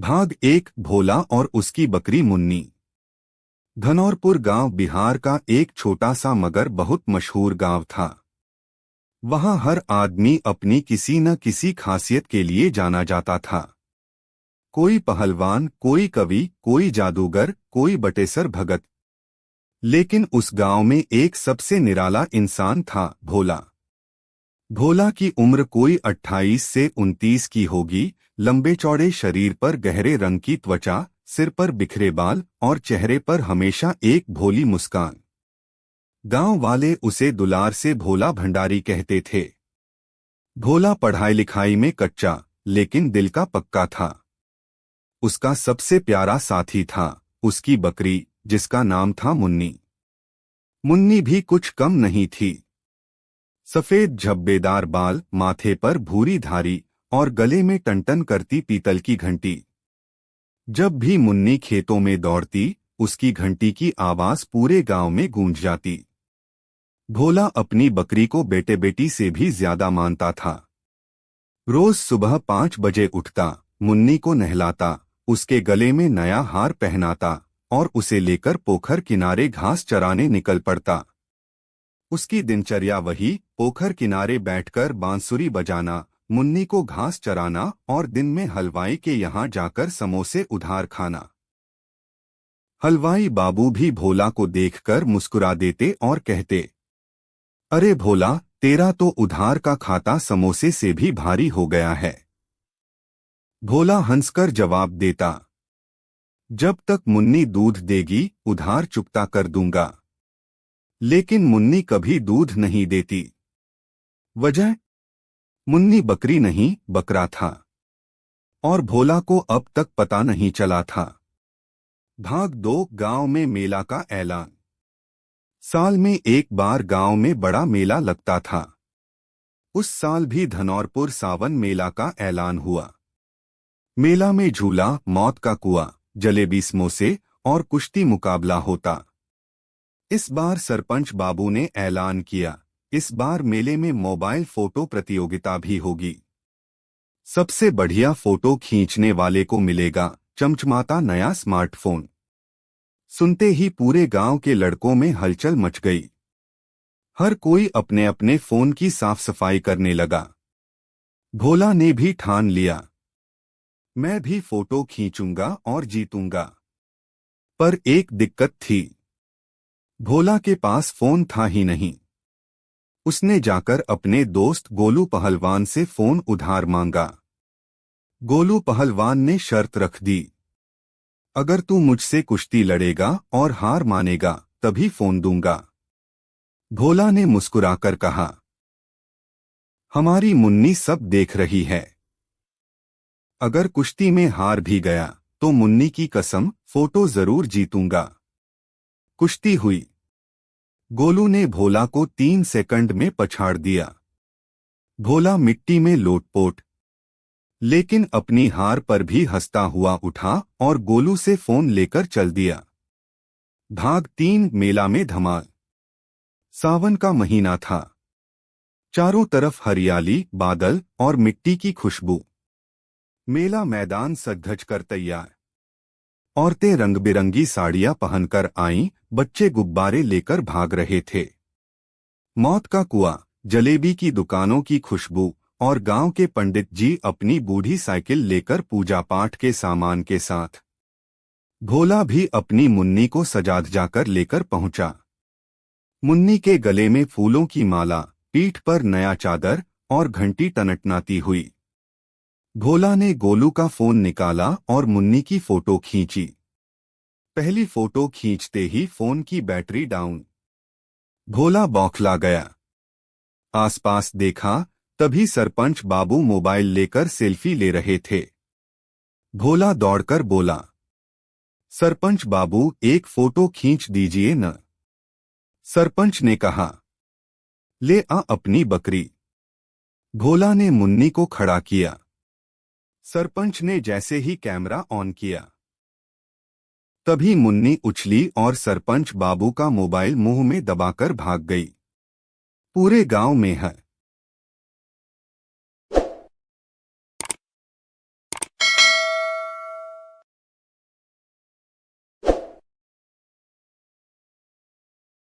भाग 1 भोला और उसकी बकरी मुन्नी। धनौरपुर गांव बिहार का एक छोटा सा मगर बहुत मशहूर गांव था। वहां हर आदमी अपनी किसी न किसी खासियत के लिए जाना जाता था। कोई पहलवान, कोई कवि, कोई जादूगर, कोई बटेसर भगत। लेकिन उस गांव में एक सबसे निराला इंसान था, भोला। भोला की उम्र कोई 28 से 29 की होगी। लंबे चौड़े शरीर पर गहरे रंग की त्वचा, सिर पर बिखरे बाल और चेहरे पर हमेशा एक भोली मुस्कान। गांव वाले उसे दुलार से भोला भंडारी कहते थे। भोला पढ़ाई लिखाई में कच्चा, लेकिन दिल का पक्का था। उसका सबसे प्यारा साथी था उसकी बकरी, जिसका नाम था मुन्नी। मुन्नी भी कुछ कम नहीं थी। सफेद झब्बेदार बाल, माथे पर भूरी धारी और गले में टनटन करती पीतल की घंटी। जब भी मुन्नी खेतों में दौड़ती, उसकी घंटी की आवाज पूरे गांव में गूंज जाती। भोला अपनी बकरी को बेटे बेटी से भी ज्यादा मानता था। रोज सुबह 5 बजे उठता, मुन्नी को नहलाता, उसके गले में नया हार पहनाता और उसे लेकर पोखर किनारे घास चराने निकल पड़ता। उसकी दिनचर्या वही, पोखर किनारे बैठकर बांसुरी बजाना, मुन्नी को घास चराना और दिन में हलवाई के यहाँ जाकर समोसे उधार खाना। हलवाई बाबू भी भोला को देखकर मुस्कुरा देते और कहते, अरे भोला, तेरा तो उधार का खाता समोसे से भी भारी हो गया है। भोला हंसकर जवाब देता, जब तक मुन्नी दूध देगी उधार चुकता कर दूंगा। लेकिन मुन्नी कभी दूध नहीं देती। वजह? मुन्नी बकरी नहीं, बकरा था। और भोला को अब तक पता नहीं चला था। भाग 2 गांव में मेला का ऐलान। साल में एक बार गांव में बड़ा मेला लगता था। उस साल भी धनौरपुर सावन मेला का ऐलान हुआ। मेला में झूला, मौत का कुआं, जलेबी समोसे और कुश्ती मुकाबला होता। इस बार सरपंच बाबू ने ऐलान किया, इस बार मेले में मोबाइल फोटो प्रतियोगिता भी होगी। सबसे बढ़िया फोटो खींचने वाले को मिलेगा चमचमाता नया स्मार्टफोन। सुनते ही पूरे गांव के लड़कों में हलचल मच गई। हर कोई अपने अपने फोन की साफ सफाई करने लगा। भोला ने भी ठान लिया, मैं भी फोटो खींचूंगा और जीतूंगा। पर एक दिक्कत थी, भोला के पास फोन था ही नहीं। उसने जाकर अपने दोस्त गोलू पहलवान से फोन उधार मांगा। गोलू पहलवान ने शर्त रख दी, अगर तू मुझसे कुश्ती लड़ेगा और हार मानेगा तभी फोन दूंगा। भोला ने मुस्कुराकर कहा, हमारी मुन्नी सब देख रही है। अगर कुश्ती में हार भी गया तो मुन्नी की कसम, फोटो जरूर जीतूंगा। कुश्ती हुई। गोलू ने भोला को 3 सेकंड में पछाड़ दिया। भोला मिट्टी में लोटपोट, लेकिन अपनी हार पर भी हंसता हुआ उठा और गोलू से फोन लेकर चल दिया। भाग 3 मेला में धमाल। सावन का महीना था। चारों तरफ हरियाली, बादल और मिट्टी की खुशबू। मेला मैदान सज-धज कर तैयार। औरतें रंग-बिरंगी साड़ियां पहनकर आईं, बच्चे गुब्बारे लेकर भाग रहे थे। मौत का कुआं, जलेबी की दुकानों की खुशबू और गांव के पंडित जी अपनी बूढ़ी साइकिल लेकर पूजा पाठ के सामान के साथ। भोला भी अपनी मुन्नी को सजाद जाकर लेकर पहुंचा। मुन्नी के गले में फूलों की माला, पीठ पर नया चादर और घंटी टनटनाती हुई। भोला ने गोलू का फोन निकाला और मुन्नी की फोटो खींची। पहली फोटो खींचते ही फोन की बैटरी डाउन। भोला बौखला गया। आसपास देखा, तभी सरपंच बाबू मोबाइल लेकर सेल्फी ले रहे थे। भोला दौड़कर बोला, सरपंच बाबू, एक फोटो खींच दीजिए न। सरपंच ने कहा, ले आ अपनी बकरी। भोला ने मुन्नी को खड़ा किया। सरपंच ने जैसे ही कैमरा ऑन किया, तभी मुन्नी उछली और सरपंच बाबू का मोबाइल मुंह में दबाकर भाग गई। पूरे गांव में है